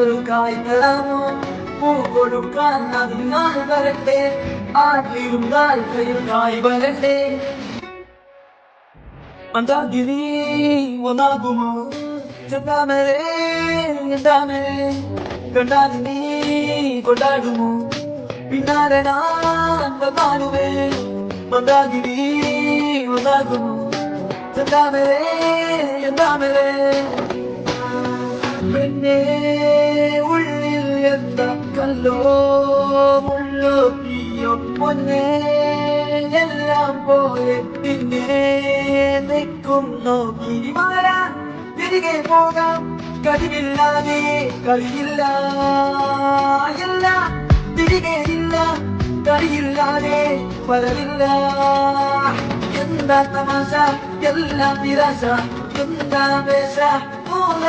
ഒരു കായ് തരാമോ പൂ കൊടുക്കാൻ അതിനാൾ വരട്ടെ ആട്ടിരുന്നാൽ കായ് വരട്ടെ മന്ദാകിനി ഒന്നാകുമോ ചെന്താമരേ എന്താമരേ കണ്ടാൽ നീ കൊണ്ടാടുമോ പിന്നാലെ ഞാൻ വന്നാലുമേ മന്ദാകിനി ഒന്നാകുമോ ചെന്താമരേ എന്താമരേ പിന്നെ ഉള്ളിൽ എന്താ കല്ലോ മുള്ളോ തീയോ പൊന്നേ എല്ലാം പോലെ പിന്നെ നിൽക്കും നോക്കി മാറാൻ തിരികെ പോകാം കഴിവില്ലാതെ കഴിയില്ല എല്ലാം തിരികെ ഇല്ല കഴിയില്ലാതെ വരവില്ല എന്താ തമാശ എല്ലാം നിരാശ എന്താ വേഷ